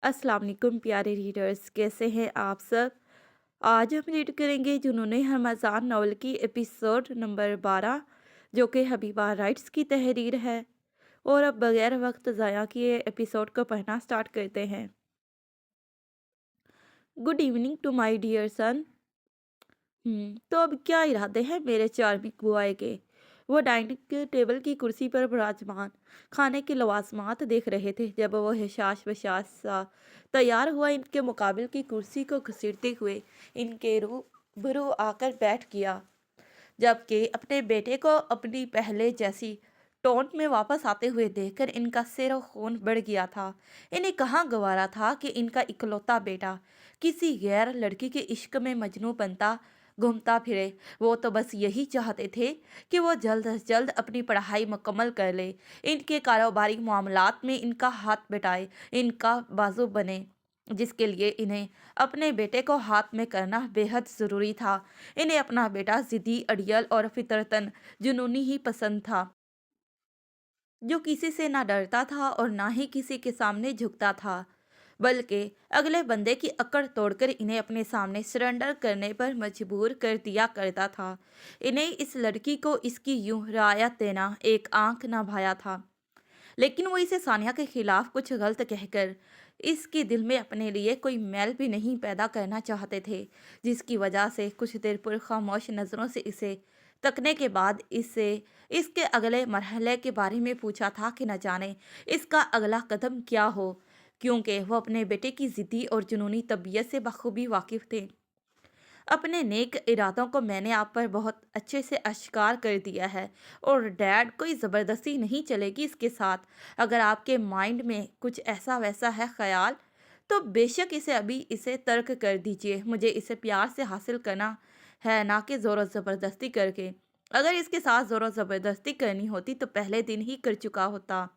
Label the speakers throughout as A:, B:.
A: अस्सलाम वालेकुम प्यारे रीडर्स, कैसे हैं आप सब। आज हम रीड करेंगे जुनून हमाज़ान नावल की एपिसोड नंबर 12, जो कि हबीबा राइट्स की तहरीर है। और अब बगैर वक्त ज़ाया किए एपिसोड को पढ़ना स्टार्ट करते हैं। Good evening to my dear son. तो अब क्या इरादे हैं मेरे चार्मिंग बुआए के। वो डाइनिंग के टेबल की कुर्सी पर विराजमान खाने के लवाजमात देख रहे थे जब वो हिशाश बशाश सा तैयार हुआ इनके मुकाबिल की कुर्सी को घसीटते हुए इनके रूबरू आकर बैठ गया, जबकि अपने बेटे को अपनी पहले जैसी टोन में वापस आते हुए देखकर इनका सिर खून बढ़ गया था। इन्हें कहाँ गवारा था कि इनका इकलौता बेटा किसी गैर लड़की के इश्क में मजनू बनता घूमता फिरे। वो तो बस यही चाहते थे कि वो जल्द से जल्द अपनी पढ़ाई मुकम्मल कर ले, इनके कारोबारी मामलात में इनका हाथ बटाए, इनका बाजू बने, जिसके लिए इन्हें अपने बेटे को हाथ में करना बेहद ज़रूरी था। इन्हें अपना बेटा ज़िद्दी, अड़ियल और फितरतन जुनूनी ही पसंद था, जो किसी से ना डरता था और ना ही किसी के सामने झुकता था, बल्कि अगले बंदे की अकड़ तोड़कर इन्हें अपने सामने सरेंडर करने पर मजबूर कर दिया करता था। इन्हें इस लड़की को इसकी यूं रियायत देना एक आंख ना भाया था, लेकिन वो इसे सानिया के खिलाफ कुछ गलत कहकर इसके दिल में अपने लिए कोई मैल भी नहीं पैदा करना चाहते थे, जिसकी वजह से कुछ देर पर खामोश नज़रों से इसे तकने के बाद इससे इसके अगले मरहले के बारे में पूछा था कि न जाने इसका अगला कदम क्या हो, क्योंकि वो अपने बेटे की ज़िद्दी और जुनूनी तबीयत से बखूबी वाकिफ़ थे। अपने नेक इरादों को मैंने आप पर बहुत अच्छे से आश्कार कर दिया है, और डैड कोई ज़बरदस्ती नहीं चलेगी इसके साथ। अगर आपके माइंड में कुछ ऐसा वैसा है ख्याल, तो बेशक इसे अभी इसे तर्क कर दीजिए। मुझे इसे प्यार से हासिल करना है, ना कि ज़ोर ज़बरदस्ती करके। अगर इसके साथ ज़ोर ज़बरदस्ती करनी होती तो पहले दिन ही कर चुका होता।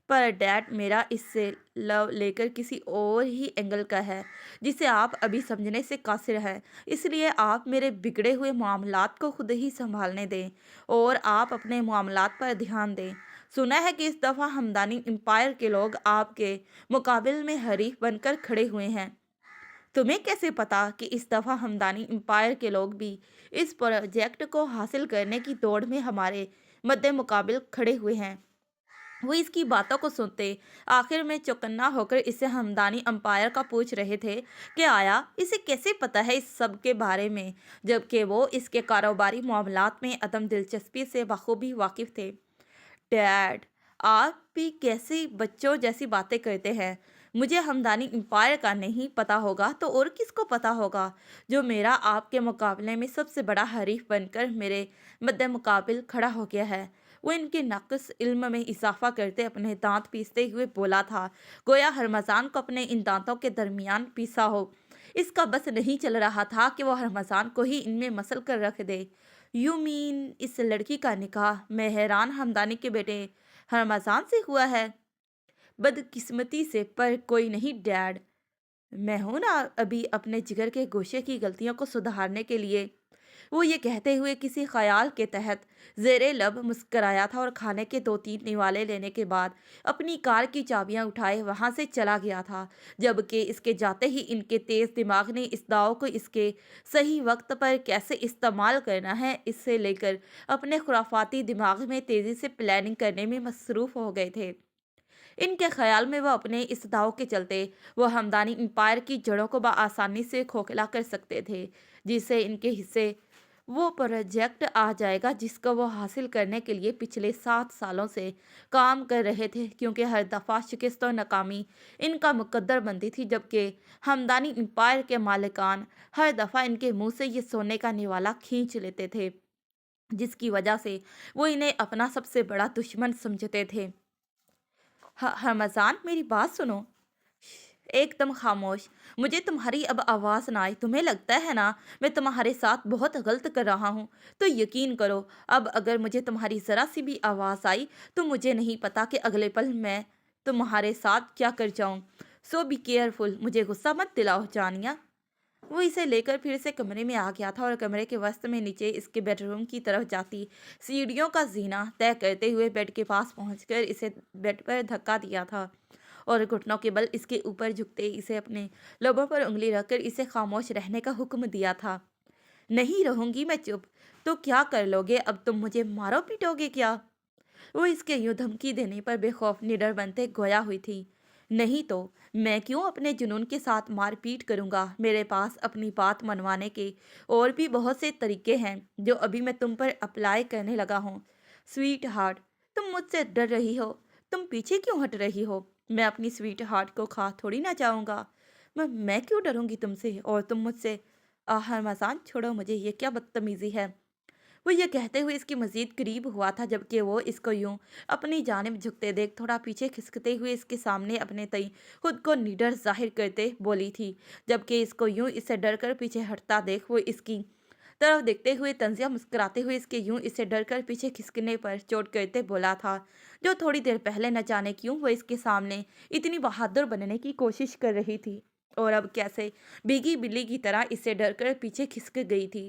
A: पर डैड, मेरा इससे लव लेकर किसी और ही एंगल का है, जिसे आप अभी समझने से कासिर हैं। इसलिए आप मेरे बिगड़े हुए मामलात को खुद ही संभालने दें और आप अपने मामलात पर ध्यान दें। सुना है कि इस दफ़ा हमदानी एम्पायर के लोग आपके मुकाबिल में हरीफ बनकर खड़े हुए हैं। तुम्हें कैसे पता कि इस दफ़ा हमदानी एम्पायर के लोग भी इस प्रोजेक्ट को हासिल करने की दौड़ में हमारे मद्दे मुकाबिल खड़े हुए हैं। वो इसकी बातों को सुनते आखिर में चौकन्ना होकर इसे हमदानी अंपायर का पूछ रहे थे कि आया इसे कैसे पता है इस सब के बारे में, जबकि वो इसके कारोबारी मामलात में अदम दिलचस्पी से बखूबी वाकिफ थे। डैड, आप भी कैसी बच्चों जैसी बातें करते हैं। मुझे हमदानी एम्पायर का नहीं पता होगा तो और किसको पता होगा, जो मेरा आपके मुकाबले में सबसे बड़ा हरीफ बनकर मेरे मद्दे मुकाबिल खड़ा हो गया है। वो इनके नाक़िस इल्म में इजाफा करते अपने दांत पीसते हुए बोला था, गोया हरमजान को अपने इन दांतों के दरमियान पीसा हो। इसका बस नहीं चल रहा था कि वो हरमजान को ही इनमें मसल कर रख दे। यू मीन इस लड़की का निकाह मेहरान हमदानी के बेटे हरमजान से हुआ है? बदकिस्मती से, पर कोई नहीं डैड। मैं हूं ना अभी अपने जिगर के गोशे की गलतियों को सुधारने के लिए। वो ये कहते हुए किसी ख्याल के तहत जेरे लब मुस्कराया था और खाने के दो तीन निवाले लेने के बाद अपनी कार की चाबियां उठाए वहां से चला गया था, जबकि इसके जाते ही इनके तेज दिमाग ने इस दाव को इसके सही वक्त पर कैसे इस्तेमाल करना है इससे लेकर अपने खुराफाती दिमाग में तेजी से प्लानिंग करने में मसरूफ हो गए थे। इनके ख्याल में वह अपने इस दाव के चलते वह हमदानी एम्पायर की जड़ों को बआसानी से खोखला कर सकते थे, जिससे इनके हिस्से वो प्रोजेक्ट आ जाएगा जिसको वो हासिल करने के लिए पिछले 7 सालों से काम कर रहे थे, क्योंकि हर दफ़ा शिकस्त और नाकामी इनका मुकद्दर बनती थी, जबकि हमदानी एम्पायर के मालिकान हर दफ़ा इनके मुंह से ये सोने का निवाला खींच लेते थे, जिसकी वजह से वो इन्हें अपना सबसे बड़ा दुश्मन समझते थे। हमजान, मेरी बात सुनो। एकदम खामोश। मुझे तुम्हारी अब आवाज़ ना आए। तुम्हें लगता है ना मैं तुम्हारे साथ बहुत गलत कर रहा हूँ, तो यकीन करो अब अगर मुझे तुम्हारी ज़रा सी भी आवाज़ आई तो मुझे नहीं पता कि अगले पल मैं तुम्हारे साथ क्या कर जाऊँ। सो बी केयरफुल। मुझे गुस्सा मत दिलाओ जानिया। वो इसे लेकर फिर से कमरे में आ गया था और कमरे के वस्त में नीचे इसके बेडरूम की तरफ जाती सीढ़ियों का जीना तय करते हुए बेड के पास पहुंचकर इसे बेड पर धक्का दिया था और घुटनों के बल इसके ऊपर झुकते इसे अपने लबों पर उंगली रखकर इसे खामोश रहने का हुक्म दिया था। नहीं रहूंगी मैं चुप। तो क्या कर लोगे अब? तुम मुझे मारो पीटोगे क्या? वो इसके यूं धमकी देने पर बेखौफ निडर बनते गोया हुई थी। नहीं तो मैं क्यों अपने जुनून के साथ मारपीट करूंगा? मेरे पास अपनी बात मनवाने के और भी बहुत से तरीके हैं जो अभी मैं तुम पर अप्लाई करने लगा हूँ। स्वीट हार्ट, तुम मुझसे डर रही हो? तुम पीछे क्यों हट रही हो? मैं अपनी स्वीट हार्ट को खा थोड़ी ना जाऊंगा। मैं क्यों डरूंगी तुमसे और तुम मुझसे? आह मसान, छोड़ो मुझे, ये क्या बदतमीजी है। वो ये कहते हुए इसके मजीद करीब हुआ था जबकि वो इसको यूं अपनी जानिब झुकते देख थोड़ा पीछे खिसकते हुए इसके सामने अपने तई खुद को निडर जाहिर करते बोली थी। जबकि इसको यूं इससे डर कर पीछे हटता देख वो इसकी तरफ देखते हुए तंजिया मुस्कुराते हुए इसके यूं इससे डर कर पीछे खिसकने पर चोट करते बोला था, जो थोड़ी देर पहले न जाने क्यों वो इसके सामने इतनी बहादुर बनने की कोशिश कर रही थी और अब कैसे भीगी बिल्ली की तरह इससे डर कर पीछे खिसक गई थी।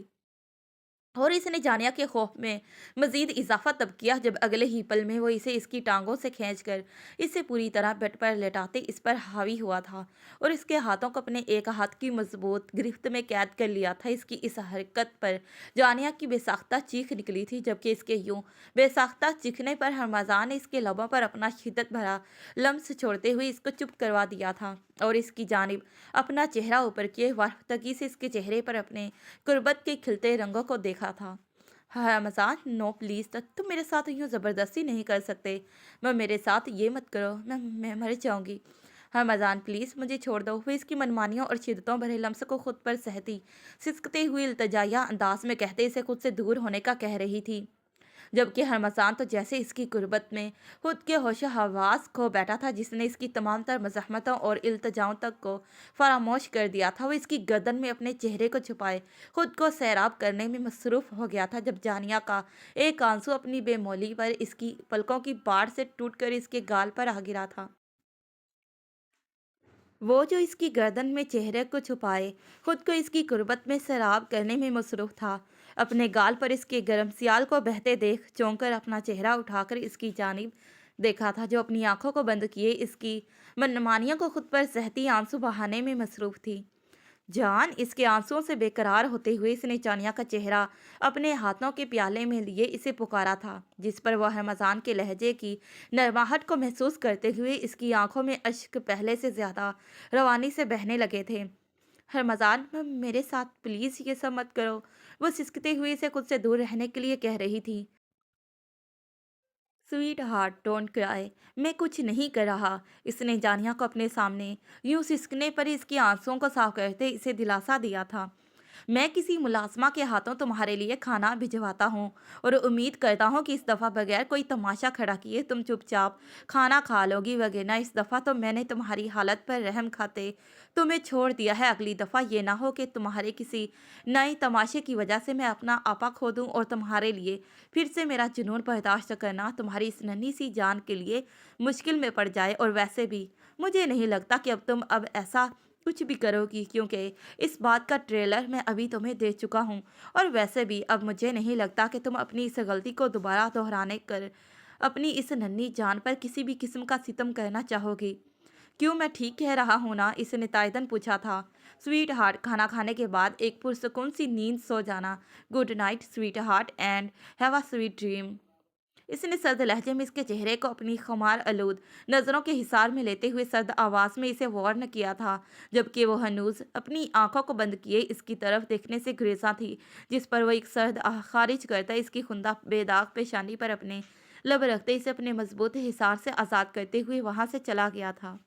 A: और इसने जानिया के खौफ में मजीद इजाफा तब किया जब अगले ही पल में वो इसे इसकी टांगों से खींचकर इसे पूरी तरह बेड पर लेटाते इस पर हावी हुआ था और इसके हाथों को अपने एक हाथ की मजबूत गिरफ्त में कैद कर लिया था। इसकी इस हरकत पर जानिया की बेसाख्ता चीख निकली थी जबकि इसके यूं बेसाख्ता चीखने पर हरमजान ने इसके लबों पर अपना शिद्दत भरा लम्स छोड़ते हुए इसको चुप करवा दिया था और इसकी जानिब अपना चेहरा ऊपर किए वारफ्तगी से इसके चेहरे पर अपने गुर्बत के खिलते रंगों को देखा था। हाँ मजाक, नो प्लीज़, तुम मेरे साथ यूँ ज़बरदस्ती नहीं कर सकते। मेरे साथ ये मत करो, मैं मर जाऊंगी। हाँ मजान, प्लीज़ मुझे छोड़ दो। वो इसकी मनमानियों और शिद्दतों भरे लम्स को खुद पर सहती सिसकते हुए इल्तजाया अंदाज में कहते इसे खुद से दूर होने का कह रही थी। जबकि हरमसान तो जैसे इसकी गुर्बत में खुद के होशो हवास खो बैठा था, जिसने इसकी तमाम तर मज़ाहमतों और इल्तजाओं तक को फरामोश कर दिया था। वो इसकी गर्दन में अपने चेहरे को छुपाए खुद को सैराब करने में मसरूफ़ हो गया था जब जानिया का एक आंसू अपनी बेमौली पर इसकी पलकों की बाढ़ से टूटकर इसके गाल पर आ गिरा था। वो जो इसकी गर्दन में चेहरे को छुपाए खुद को इसकी गुर्बत में सैराब करने में मसरूफ़ था, अपने गाल पर इसके गर्म सियाल को बहते देख चौंक कर अपना चेहरा उठाकर इसकी जानिब देखा था, जो अपनी आंखों को बंद किए इसकी मनमानियों को खुद पर सहती आंसू बहाने में मसरूफ़ थी। जान, इसके आंसुओं से बेकरार होते हुए इसने चानिया का चेहरा अपने हाथों के प्याले में लिए इसे पुकारा था, जिस पर वह रमजान के लहजे की नरमाहट को महसूस करते हुए इसकी आंखों में अश्क पहले से ज्यादा रवानी से बहने लगे थे। रमजान, मेरे साथ प्लीज ये सब मत करो। वो सिसकते हुए इसे खुद से दूर रहने के लिए कह रही थी। स्वीट हार्ट, डोंट क्राई, मैं कुछ नहीं कर रहा। इसने जानिया को अपने सामने यूं सिसकने पर इसके आंसुओं को साफ करते इसे दिलासा दिया था। मैं किसी मुलाजमा के हाथों तुम्हारे लिए खाना भिजवाता हूँ और उम्मीद करता हूँ कि इस दफ़ा बगैर कोई तमाशा खड़ा किए तुम चुपचाप खाना खा लोगी, वगैरह इस दफ़ा तो मैंने तुम्हारी हालत पर रहम खाते तुम्हें छोड़ दिया है। अगली दफ़ा ये ना हो कि तुम्हारे किसी नए तमाशे की वजह से मैं अपना आपा खो दूँ और तुम्हारे लिए फिर से मेरा जुनून बर्दाश्त करना तुम्हारी इस नन्ही सी जान के लिए मुश्किल में पड़ जाए। और वैसे भी मुझे नहीं लगता कि अब तुम अब ऐसा कुछ भी करोगी, क्योंकि इस बात का ट्रेलर मैं अभी तुम्हें दे चुका हूँ। और वैसे भी अब मुझे नहीं लगता कि तुम अपनी इस गलती को दोबारा दोहराने कर अपनी इस नन्ही जान पर किसी भी किस्म का सितम करना चाहोगी। क्यों, मैं ठीक कह रहा हूँ ना? इसने तायदन पूछा था। स्वीट हार्ट, खाना खाने के बाद एक पुरसकून सी नींद सो जाना। Good night sweet heart and have a sweet dream. इसने सर्द लहजे में इसके चेहरे को अपनी खुमार आलूद नज़रों के हिसार में लेते हुए सर्द आवाज़ में इसे वार्न किया था, जबकि वो हनूज अपनी आंखों को बंद किए इसकी तरफ देखने से गुरेजा थी, जिस पर वो एक सर्द आह खारिज करता इसकी खुंदा बेदाग पेशानी पर अपने लब रखते इसे अपने मजबूत हिसार से आज़ाद करते हुए वहां से चला गया था।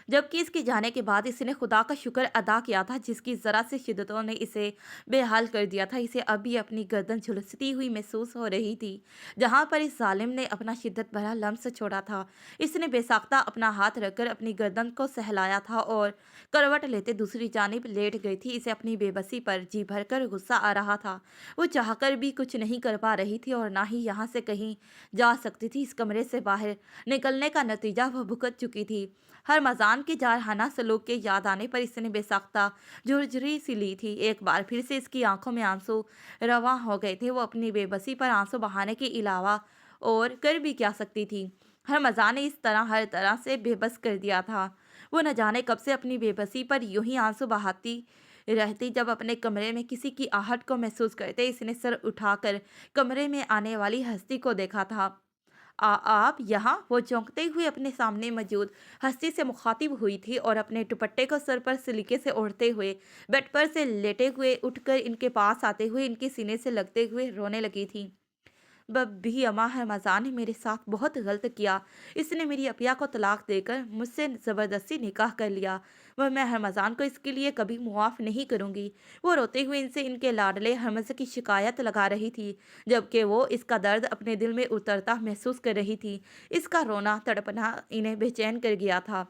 A: जबकि इसके जाने के बाद इसने खुदा का शुक्र अदा किया था जिसकी ज़रा सी शिद्दतों ने इसे बेहाल कर दिया था। इसे अब भी अपनी गर्दन झुलसती हुई महसूस हो रही थी जहां पर इस जालिम ने अपना शिद्दत भरा लम्स छोड़ा था। इसने बेसाख्ता अपना हाथ रखकर अपनी गर्दन को सहलाया था और करवट लेते दूसरी जानिब लेट गई थी। इसे अपनी बेबसी पर जी भरकर गुस्सा आ रहा था। वो चाहकर भी कुछ नहीं कर पा रही थी और ना ही यहाँ से कहीं जा सकती थी। इस कमरे से बाहर निकलने का नतीजा वह भुगत चुकी थी। हर मजान के जारहाना सलूक के याद आने पर इसने बेसाख्ता झुरझुरी सी ली थी। एक बार फिर से इसकी आंखों में आंसू रवा हो गए थे। वो अपनी बेबसी पर आंसू बहाने के अलावा और कर भी क्या सकती थी। हरमज़ान ने इस तरह हर तरह से बेबस कर दिया था। वो न जाने कब से अपनी बेबसी पर यूं ही आंसू बहाती रहती। जब अपने कमरे में किसी की आहट को महसूस करते इसने सर उठाकर कमरे में आने वाली हस्ती को देखा था। आप यहाँ? वो चौंकते हुए अपने सामने मौजूद हस्ती से मुखातिब हुई थी और अपने दुपट्टे को सर पर सलीके से ओढ़ते हुए बेड पर से लेटे हुए उठकर इनके पास आते हुए इनके सीने से लगते हुए रोने लगी थी। भी अम्मा, रमज़ान ने मेरे साथ बहुत गलत किया। इसने मेरी अपिया को तलाक देकर मुझसे ज़बरदस्ती निकाह कर लिया। वह मैं रमज़ान को इसके लिए कभी मुआफ़ नहीं करूँगी। वो रोते हुए इनसे इनके लाडले हरमज़ की शिकायत लगा रही थी, जबकि वो इसका दर्द अपने दिल में उतरता महसूस कर रही थी। इसका रोना तड़पना इन्हें बेचैन कर गया था।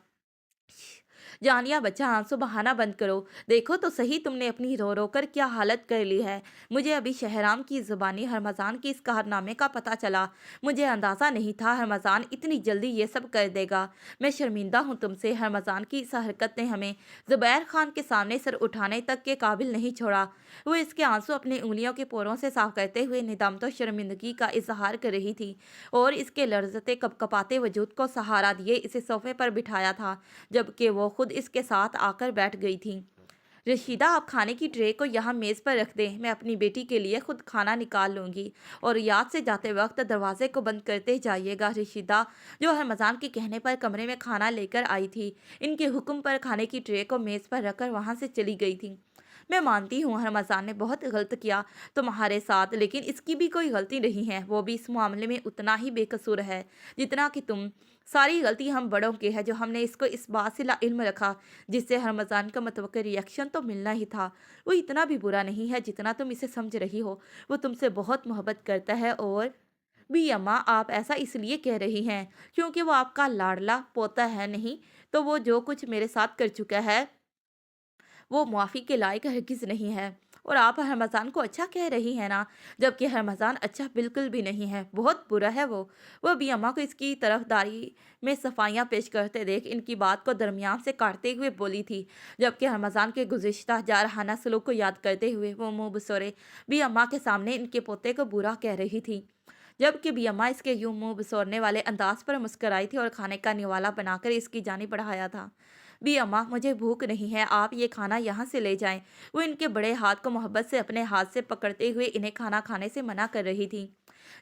A: जानिया बच्चा, आंसू बहाना बंद करो। देखो तो सही तुमने अपनी रो रो कर क्या हालत कर ली है। मुझे अभी शहराम की ज़ुबानी हरमज़ान के इस कारनामे का पता चला। मुझे अंदाज़ा नहीं था हरमज़ान इतनी जल्दी ये सब कर देगा। मैं शर्मिंदा हूँ तुमसे। हरमज़ान की इस हरकत ने हमें ज़ुबैर खान के सामने सर उठाने तक के काबिल नहीं छोड़ा। वो इसके आंसू अपनी उंगलियों के पोरों से साफ करते हुए निदाम तो शर्मिंदगी का इजहार कर रही थी और इसके लर्जते कपकपाते वजूद को सहारा दिए इसे सोफे पर बिठाया था, जबकि वो खुद इसके साथ आकर बैठ गई थी। रशीदा, आप खाने की ट्रे को यहाँ मेज़ पर रख दें। मैं अपनी बेटी के लिए खुद खाना निकाल लूँगी और याद से जाते वक्त दरवाजे को बंद करते जाइएगा। रशीदा, जो रमज़ान के कहने पर कमरे में खाना लेकर आई थी, इनके हुक्म पर खाने की ट्रे को मेज़ पर रखकर वहाँ से चली गई थी। मैं मानती हूँ रमज़ान ने बहुत गलत किया तुम्हारे साथ, लेकिन इसकी भी कोई गलती नहीं है। वो भी इस मामले में उतना ही बेकसूर है जितना कि तुम। सारी गलती हम बड़ों की है जो हमने इसको इस बात से लाइल्म रखा, जिससे रमज़ान का मतवक्किल रिएक्शन तो मिलना ही था। वो इतना भी बुरा नहीं है जितना तुम इसे समझ रही हो। वो तुमसे बहुत मोहब्बत करता है। और भी अम्मा, आप ऐसा इसलिए कह रही हैं क्योंकि वो आपका लाडला पोता है। नहीं तो वो जो कुछ मेरे साथ कर चुका है वो मुआफ़ी के लायक हरगिज़ नहीं है। और आप रमज़ान को अच्छा कह रही हैं ना, जबकि रमज़ान अच्छा बिल्कुल भी नहीं है, बहुत बुरा है वो। वह भी अम्मा को इसकी तरफदारी में सफाइयाँ पेश करते देख इनकी बात को दरमियान से काटते हुए बोली थी, जबकि रमज़ान के गुज़िश्ता जारहाना सलूक को याद करते हुए वो मुँह बसोरे भी अम्मा के सामने इनके पोते को बुरा कह रही थी। जबकि भी अम्मा इसके यूं मुंह बसोरने वाले अंदाज पर मुस्कराई थी और खाने का निवाला बनाकर इसकी जानी बढ़ाया था। भी अम्मा, मुझे भूख नहीं है, आप ये खाना यहाँ से ले जाएं। वो इनके बड़े हाथ को मोहब्बत से अपने हाथ से पकड़ते हुए इन्हें खाना खाने से मना कर रही थी।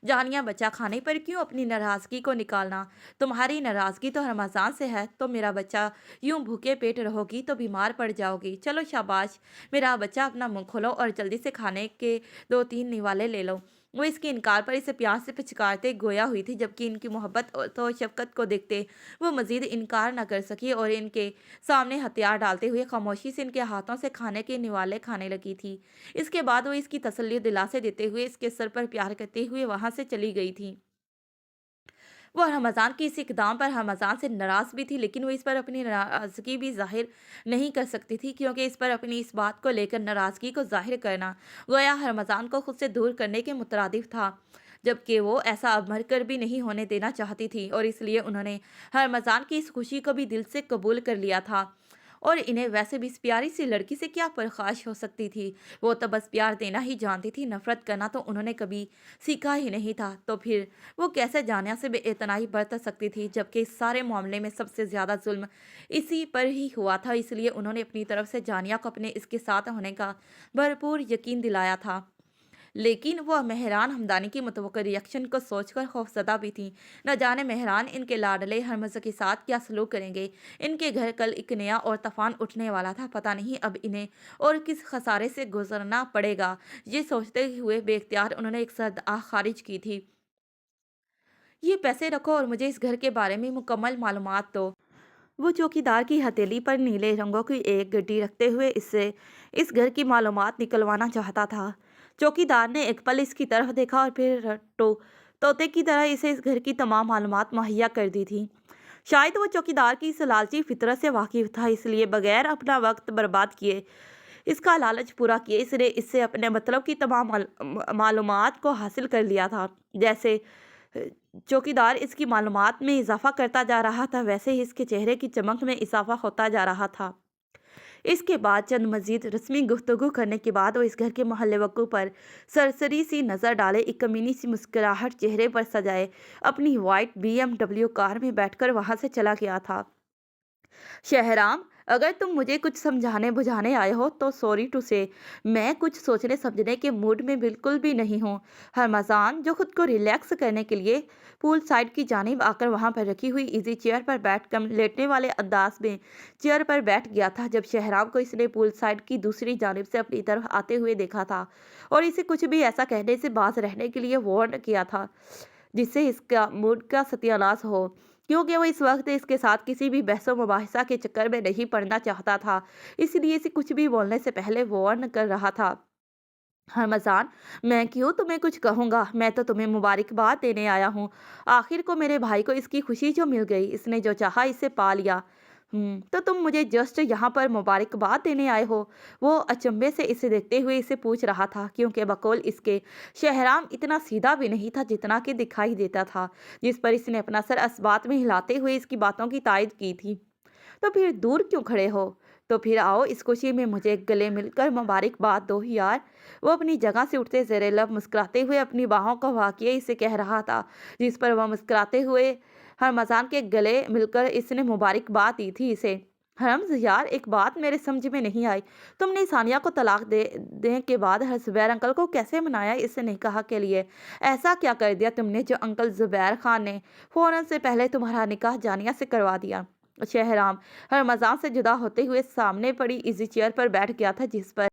A: जानिया बच्चा, खाने पर क्यों अपनी नाराज़गी को निकालना। तुम्हारी नाराज़गी तो रमज़ान से है। तो मेरा बच्चा, यूं भूखे पेट रहोगी तो बीमार पड़ जाओगी। चलो शाबाश मेरा बच्चा, अपना मुंह खोलो और जल्दी से खाने के 2-3 निवाले ले लो। वो इसके इनकार पर इसे प्यार से पिचकारते गोया हुई थी, जबकि इनकी मोहब्बत तो शफकत को देखते वो मज़ीद इनकार न कर सकी और इनके सामने हथियार डालते हुए खामोशी से इनके हाथों से खाने के निवाले खाने लगी थी। इसके बाद वो इसकी तसल्ली दिलासे देते हुए इसके सर पर प्यार करते हुए वहाँ से चली गई थी। वो रमज़ान की इस इक़दाम पर रमज़ान से नाराज़ भी थी, लेकिन वो इस पर अपनी नाराज़गी भी ज़ाहिर नहीं कर सकती थी, क्योंकि इस पर अपनी इस बात को लेकर नाराज़गी को ज़ाहिर करना गोया रमज़ान को खुद से दूर करने के मुतरादिफ था, जबकि वो ऐसा अब मर कर भी नहीं होने देना चाहती थी और इसलिए उन्होंने रमज़ान की इस खुशी को भी दिल से कबूल कर लिया था। और इन्हें वैसे भी इस प्यारी सी लड़की से क्या परखाश हो सकती थी। वो तो बस प्यार देना ही जानती थी, नफरत करना तो उन्होंने कभी सीखा ही नहीं था। तो फिर वो कैसे जानिया से बेइतनाई बरत सकती थी, जबकि इस सारे मामले में सबसे ज़्यादा जुल्म इसी पर ही हुआ था। इसलिए उन्होंने अपनी तरफ से जानिया को अपने इसके साथ होने का भरपूर यकीन दिलाया था। लेकिन वह मेहरान हमदानी की मुतवक्किल रिएक्शन को सोचकर खौफज़दा भी थी। न जाने मेहरान इनके लाडले हरमज़ के साथ क्या सलूक करेंगे। इनके घर कल एक नया और तूफ़ान उठने वाला था। पता नहीं अब इन्हें और किस खसारे से गुजरना पड़ेगा। ये सोचते हुए बेख्तियार उन्होंने एक सर्द आह खारिज की थी। ये पैसे रखो और मुझे इस घर के बारे में मुकम्मल मालूमात दो। वो चौकीदार की हथेली पर नीले रंगों की एक गड्डी रखते हुए इससे इस घर की मालूमात निकलवाना चाहता था। चौकीदार ने एक पल इसकी तरफ देखा और फिर तोते की तरह इसे इस घर की तमाम मालूमात मुहैया कर दी थी। शायद वो चौकीदार की इस लालची फितरत से वाकिफ था, इसलिए बगैर अपना वक्त बर्बाद किए इसका लालच पूरा किए इसने इससे अपने मतलब की तमाम मालूमात को हासिल कर लिया था। जैसे अ, चौकीदार इसकी मालूमात में इजाफा करता जा रहा था, वैसे ही इसके चेहरे की चमक में इजाफा होता जा रहा था। اس کے بعد چند مزید رسمی گفتگو کرنے کے بعد وہ اس گھر کے محلے وقوع پر سرسری سی نظر ڈالے، ایک کمینی سی مسکراہٹ چہرے پر سجائے اپنی وائٹ BMW کار میں بیٹھ کر وہاں سے چلا گیا تھا۔ شہرام، اگر تم مجھے کچھ سمجھانے بجھانے آئے ہو تو سوری ٹو سے میں کچھ سوچنے سمجھنے کے موڈ میں بالکل بھی نہیں ہوں۔ ہرمزان، جو خود کو ریلیکس کرنے کے لیے پول سائڈ کی جانب آ کر وہاں پر رکھی ہوئی ایزی چیئر پر بیٹھ کر لیٹنے والے انداز میں چیئر پر بیٹھ گیا تھا جب شہرام کو اس نے پول سائڈ کی دوسری جانب سے اپنی طرف آتے ہوئے دیکھا تھا اور اسے کچھ بھی ایسا کہنے سے باز رہنے کے لیے وارن کیا تھا جس سے اس کا موڈ کا ستیہ ناش ہو، کیونکہ وہ اس وقت اس کے ساتھ کسی بھی بحث و مباحثہ کے چکر میں نہیں پڑنا چاہتا تھا، اس لیے اسے کچھ بھی بولنے سے پہلے وارن کر رہا تھا۔ ہرمزان، میں کیوں تمہیں کچھ کہوں گا، میں تو تمہیں مبارکباد دینے آیا ہوں۔ آخر کو میرے بھائی کو اس کی خوشی جو مل گئی، اس نے جو چاہا اسے پا لیا۔ تو تم مجھے جسٹ یہاں پر مبارکباد دینے آئے ہو؟ وہ اچنبھے سے اسے دیکھتے ہوئے اسے پوچھ رہا تھا، کیونکہ بقول اس کے شہرام اتنا سیدھا بھی نہیں تھا جتنا کہ دکھائی دیتا تھا، جس پر اس نے اپنا سر اس بات میں ہلاتے ہوئے اس کی باتوں کی تائید کی تھی۔ تو پھر دور کیوں کھڑے ہو؟ تو پھر آؤ اس خوشی میں مجھے گلے مل کر مبارکباد دو یار۔ وہ اپنی جگہ سے اٹھتے زیر لب مسکراتے ہوئے اپنی باہوں کا واقعہ اسے کہہ رہا تھا، جس پر وہ مسکراتے ہوئے ہرمزان کے گلے مل کر اس نے مبارکباد دی تھی اسے۔ حرمز یار، ایک بات میرے سمجھ میں نہیں آئی، تم نے ثانیہ کو طلاق دے کے بعد زبیر انکل کو کیسے منایا اس نکاح کے لیے؟ ایسا کیا کر دیا تم نے جو انکل زبیر خان نے فوراً سے پہلے تمہارا نکاح جانیہ سے کروا دیا؟ شہرام ہرمزان سے جدا ہوتے ہوئے سامنے پڑی ایزی چیئر پر بیٹھ گیا تھا، جس پر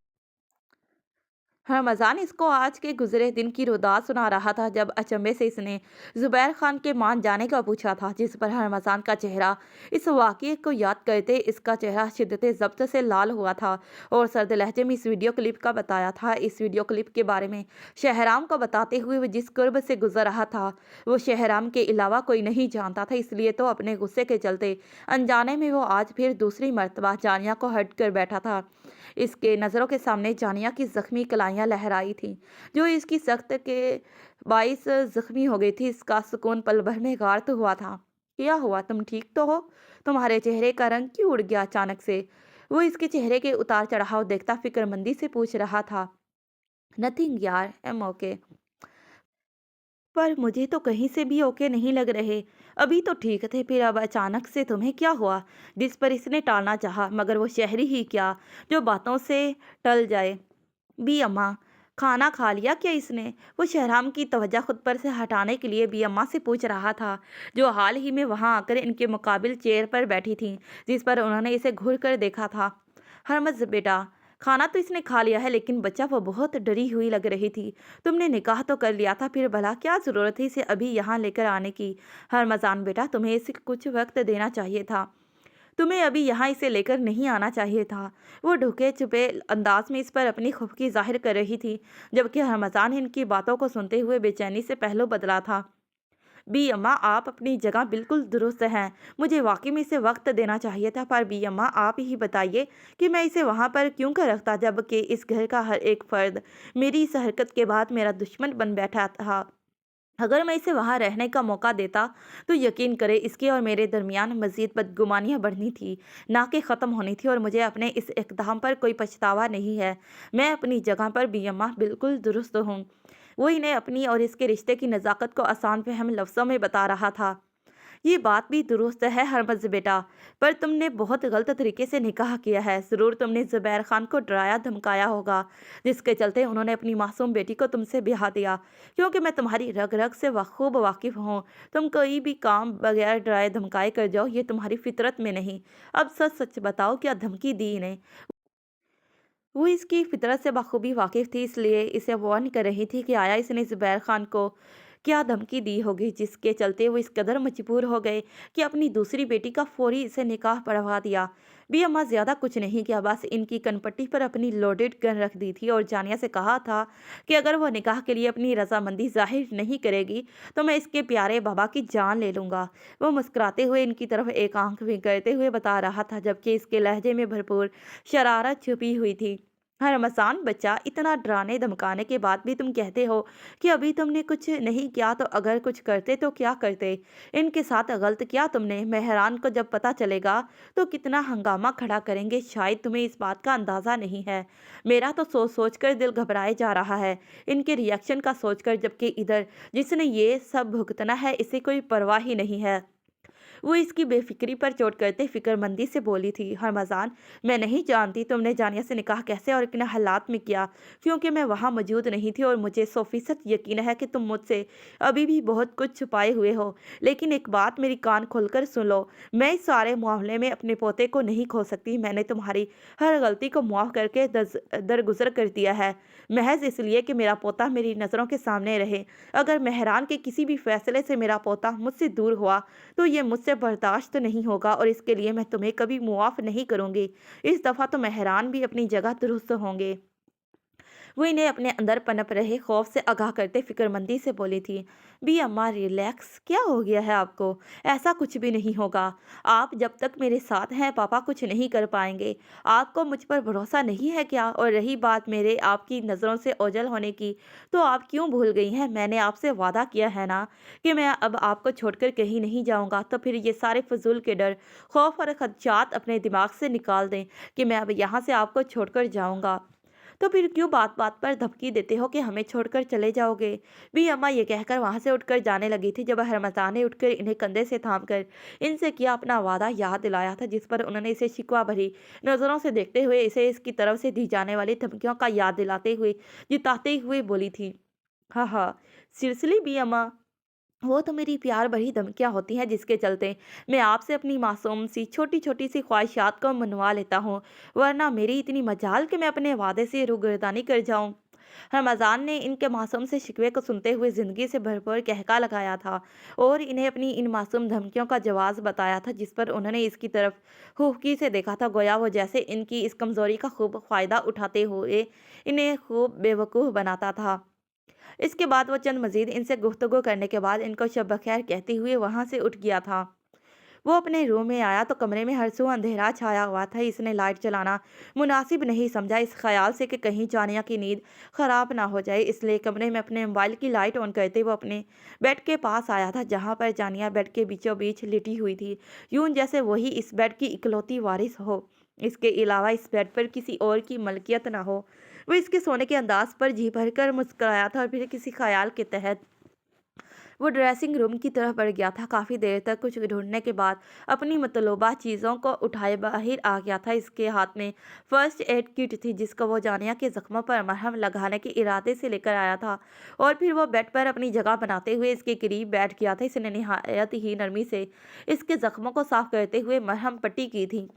A: ہرمزان اس کو آج کے گزرے دن کی روداد سنا رہا تھا جب اچنبے سے اس نے زبیر خان کے مان جانے کا پوچھا تھا، جس پر ہرمزان کا چہرہ اس واقعے کو یاد کرتے اس کا چہرہ شدت ضبط سے لال ہوا تھا اور سرد لہجے میں اس ویڈیو کلپ کا بتایا تھا۔ اس ویڈیو کلپ کے بارے میں شہرام کو بتاتے ہوئے وہ جس کرب سے گزر رہا تھا وہ شہرام کے علاوہ کوئی نہیں جانتا تھا، اس لیے تو اپنے غصے کے چلتے انجانے میں وہ آج پھر دوسری مرتبہ جانیہ کو ہٹ کر بیٹھا تھا۔ اس کے نظروں کے سامنے جانیہ کی زخمی کلائیاں لہرائی تھیں جو اس کی سخت کے باعث زخمی ہو گئی تھی۔ اس کا سکون پل بھر میں غارت ہوا تھا۔ کیا ہوا، تم ٹھیک تو ہو؟ تمہارے چہرے کا رنگ کیوں اڑ گیا اچانک سے؟ وہ اس کے چہرے کے اتار چڑھاؤ دیکھتا فکر مندی سے پوچھ رہا تھا۔ نتھنگ یار، ایم اوکے۔ پر مجھے تو کہیں سے بھی اوکے نہیں لگ رہے، ابھی تو ٹھیک تھے، پھر اب اچانک سے تمہیں کیا ہوا؟ جس پر اس نے ٹالنا چاہا، مگر وہ شہری ہی کیا جو باتوں سے ٹل جائے۔ بی اماں، کھانا کھا لیا کیا اس نے؟ وہ شہرام کی توجہ خود پر سے ہٹانے کے لیے بی اماں سے پوچھ رہا تھا، جو حال ہی میں وہاں آ کر ان کے مقابل چیئر پر بیٹھی تھیں، جس پر انہوں نے اسے گھور کر دیکھا تھا۔ ہرمز بیٹا، کھانا تو اس نے کھا لیا ہے، لیکن بچہ وہ بہت ڈری ہوئی لگ رہی تھی۔ تم نے نکاح تو کر لیا تھا، پھر بھلا کیا ضرورت تھی اسے ابھی یہاں لے کر آنے کی؟ ہرمزان بیٹا، تمہیں اسے کچھ وقت دینا چاہیے تھا، تمہیں ابھی یہاں اسے لے کر نہیں آنا چاہیے تھا۔ وہ ڈھکے چھپے انداز میں اس پر اپنی خفگی ظاہر کر رہی تھی، جبکہ ہرمزان ان کی باتوں کو سنتے ہوئے بے چینی سے پہلو بدلا تھا۔ بی اماں، آپ اپنی جگہ بالکل درست ہیں، مجھے واقعی میں اسے وقت دینا چاہیے تھا، پر بی اماں آپ ہی بتائیے کہ میں اسے وہاں پر کیوں کر رکھتا جب کہ اس گھر کا ہر ایک فرد میری اس حرکت کے بعد میرا دشمن بن بیٹھا تھا۔ اگر میں اسے وہاں رہنے کا موقع دیتا تو یقین کرے اس کے اور میرے درمیان مزید بدگمانیاں بڑھنی تھی، نہ کہ ختم ہونی تھی، اور مجھے اپنے اس اقدام پر کوئی پچھتاوا نہیں ہے۔ میں اپنی جگہ پر بی اماں بالکل درست ہوں۔ وہ انہیں اپنی اور اس کے رشتے کی نزاکت کو آسان فہم لفظوں میں بتا رہا تھا۔ یہ بات بھی درست ہے ہرمز بیٹا، پر تم نے بہت غلط طریقے سے نکاح کیا ہے۔ ضرور تم نے زبیر خان کو ڈرایا دھمکایا ہوگا، جس کے چلتے انہوں نے اپنی معصوم بیٹی کو تم سے بیاہ دیا، کیونکہ میں تمہاری رگ رگ سے خوب واقف ہوں۔ تم کوئی بھی کام بغیر ڈرائے دھمکائے کر جاؤ، یہ تمہاری فطرت میں نہیں۔ اب سچ سچ بتاؤ، کیا دھمکی دی انہیں؟ وہ اس کی فطرت سے بخوبی واقف تھی، اس لیے اسے وارن کر رہی تھی کہ آیا اس نے زبیر خان کو کیا دھمکی دی ہوگی، جس کے چلتے وہ اس قدر مجبور ہو گئے کہ اپنی دوسری بیٹی کا فوری اسے نکاح پڑھوا دیا۔ بی اماں زیادہ کچھ نہیں کیا، بس ان کی کنپٹی پر اپنی لوڈڈ گن رکھ دی تھی اور جانیہ سے کہا تھا کہ اگر وہ نکاح کے لیے اپنی رضامندی ظاہر نہیں کرے گی تو میں اس کے پیارے بابا کی جان لے لوں گا۔ وہ مسکراتے ہوئے ان کی طرف ایک آنکھ بھی کرتے ہوئے بتا رہا تھا، جبکہ اس کے لہجے میں بھرپور شرارت چھپی ہوئی تھی۔ रमज़ान बच्चा, इतना डराने धमकाने के बाद भी तुम कहते हो कि अभी तुमने कुछ नहीं किया, तो अगर कुछ करते तो क्या करते? इनके साथ गलत किया तुमने। मेहरान को जब पता चलेगा तो कितना हंगामा खड़ा करेंगे, शायद तुम्हें इस बात का अंदाज़ा नहीं है। मेरा तो सोच सोच कर दिल घबराए जा रहा है, इनके रिएक्शन का सोचकर, जबकि इधर जिसने ये सब भुगतना है इसे कोई परवाह ही नहीं है। वो इसकी बेफिक्री पर चोट करते फिक्रमंदी से बोली थी, हरमज़ान, मैं नहीं जानती तुमने जानिया से निकाह कैसे और किन हालात में किया, क्योंकि मैं वहाँ मौजूद नहीं थी और मुझे 100% यकीन है कि तुम मुझसे अभी भी बहुत कुछ छुपाए हुए हो। लेकिन एक बात मेरी कान खोलकर सुन लो, मैं इस सारे मामले में अपने पोते को नहीं खो सकती। मैंने तुम्हारी हर गलती को माफ़ करके दरगुजर कर दिया है, महज इसलिए कि मेरा पोता मेरी नज़रों के सामने रहे। अगर मेहरान के किसी भी फैसले से मेरा पोता मुझसे दूर हुआ तो ये मुझसे बर्दाश्त नहीं होगा और इसके लिए मैं तुम्हें कभी मुआफ़ नहीं करूँगी। इस दफ़ा तो मेहरान भी अपनी जगह दुरुस्त होंगे। वो इन्हें अपने अंदर पनप रहे खौफ से आगाह करते फिक्रमंदी से बोली थी, बी अम्मा रिलैक्स, क्या हो गया है आपको? ऐसा कुछ भी नहीं होगा। आप जब तक मेरे साथ हैं पापा कुछ नहीं कर पाएंगे। आपको मुझ पर भरोसा नहीं है क्या? और रही बात मेरे आपकी नज़रों से ओझल होने की, तो आप क्यों भूल गई हैं? मैंने आपसे वादा किया है ना कि मैं अब आपको छोड़कर कहीं नहीं जाऊंगा। तो फिर ये सारे फजूल के डर, खौफ और खदशात अपने दिमाग से निकाल दें कि मैं अब यहाँ से आपको छोड़कर जाऊंगा। तो फिर क्यों बात बात पर धमकी देते हो कि हमें छोड़कर चले जाओगे? भी अम्मा ये कहकर वहां से उठकर जाने लगी थी जब हरमजान ने उठकर इन्हें कंधे से थामकर इनसे किया अपना वादा याद दिलाया था, जिस पर उन्होंने इसे शिकवा भरी नजरों से देखते हुए इसे इसकी तरफ से दी जाने वाली धमकियों का याद दिलाते हुए जिताते हुए बोली थी, हाँ हाँ, सीरियसली भी अम्मा, वो तो मेरी प्यार भरी धमकियाँ होती हैं जिसके चलते मैं आपसे अपनी मासूम सी छोटी छोटी सी ख्वाहिशात को मनवा लेता हूँ, वरना मेरी इतनी मजाल कि मैं अपने वादे से रूगर्दानी कर जाऊँ। रमज़ान ने इनके मासूम से शिकवे को सुनते हुए ज़िंदगी से भरपूर कहका लगाया था और इन्हें अपनी इन मासूम धमकियों का जवाब बताया था, जिस पर उन्होंने इसकी तरफ खूबकी से देखा था, गोया वो जैसे इनकी इस कमज़ोरी का खूब फ़ायदा उठाते हुए इन्हें खूब बेवकूफ़ बनाता था। इसके बाद वो चंद मज़ीद इनसे गुफ्तगू करने के बाद इनको शब बख़ैर कहते हुए वहाँ से उठ गया था। वो अपने रूम में आया तो कमरे में हर सू अंधेरा छाया हुआ था। इसने लाइट जलाना मुनासिब नहीं समझा, इस ख्याल से कि कहीं जानिया की नींद ख़राब ना हो जाए, इसलिए कमरे में अपने मोबाइल की लाइट ऑन करते वो अपने बेड के पास आया था, जहाँ पर जानिया बेड के बीचों बीच लिटी हुई थी, यूं जैसे वही इस बेड की इकलौती वारिस हो। इसके अलावा इस बेड पर किसी और की मलकियत ना हो। वो इसके सोने के अंदाज पर जी भरकर मुस्कुराया था और फिर किसी ख्याल के तहत वो ड्रेसिंग रूम की तरफ बढ़ गया था। काफ़ी देर तक कुछ ढूंढने के बाद अपनी मतलूबा चीज़ों को उठाए बाहर आ गया था। इसके हाथ में फर्स्ट एड किट थी, जिसको वो जानिया के ज़ख्मों पर मरहम लगाने के इरादे से लेकर आया था और फिर वो बेड पर अपनी जगह बनाते हुए इसके करीब बैठ गया था। इसने नहायत ही नरमी से इसके ज़ख्मों को साफ करते हुए मरहम पट्टी की थी।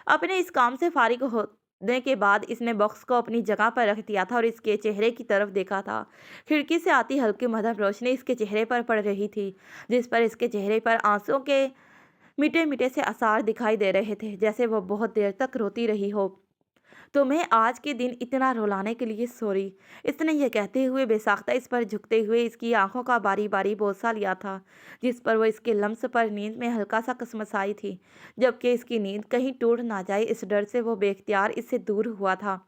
A: अपने इस काम से फारिग होने के बाद इसने बॉक्स को अपनी जगह पर रख दिया था और इसके चेहरे की तरफ देखा था। खिड़की से आती हल्की मध्यम रोशनी इसके चेहरे पर पड़ रही थी, जिस पर इसके चेहरे पर आंसुओं के मीठे मीठे से आसार दिखाई दे रहे थे, जैसे वो बहुत देर तक रोती रही हो। तुम्हें आज के दिन इतना रुलाने के लिए सॉरी, इसने यह कहते हुए बेसाख्ता इस पर झुकते हुए इसकी आंखों का बारी बारी बोसा लिया था, जिस पर वो इसके लम्स पर नींद में हल्का सा कसमसाई थी, जबकि इसकी नींद कहीं टूट ना जाए इस डर से वो बेख्तियार इससे दूर हुआ था।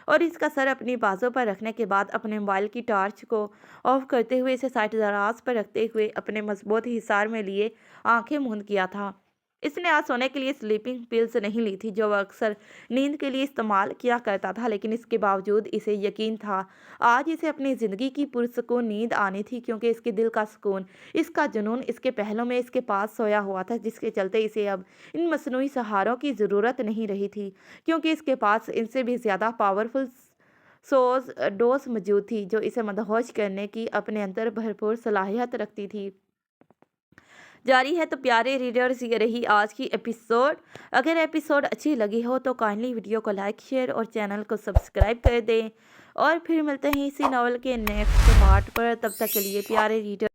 A: और इसका सर अपनी बाजू पर रखने के बाद अपने मोबाइल की टॉर्च को ऑफ करते हुए इसे साइड दराज पर रखते हुए अपने मजबूत हिसार में लिए आंखें मूंद किया था। इसने आज सोने के लिए स्लीपिंग पिल्स नहीं ली थी, जो वह अक्सर नींद के लिए इस्तेमाल किया करता था, लेकिन इसके बावजूद इसे यकीन था आज इसे अपनी ज़िंदगी की पुरसुकून नींद आनी थी, क्योंकि इसके दिल का सुकून, इसका जुनून इसके पहलों में इसके पास सोया हुआ था, जिसके चलते इसे अब इन मसनूई सहारों की ज़रूरत नहीं रही थी, क्योंकि इसके पास इनसे भी ज़्यादा पावरफुल सोज डोज मौजूद थी, जो इसे मदहोश करने की अपने अंदर भरपूर सलाहियत रखती थी। जारी है तो प्यारे रीडर्स, ये रही आज की एपिसोड। अगर एपिसोड अच्छी लगी हो तो काइंडली वीडियो को लाइक शेयर और चैनल को सब्सक्राइब कर दें और फिर मिलते हैं इसी नॉवल के नेक्स्ट पार्ट पर। तब तक के लिए प्यारे रीडर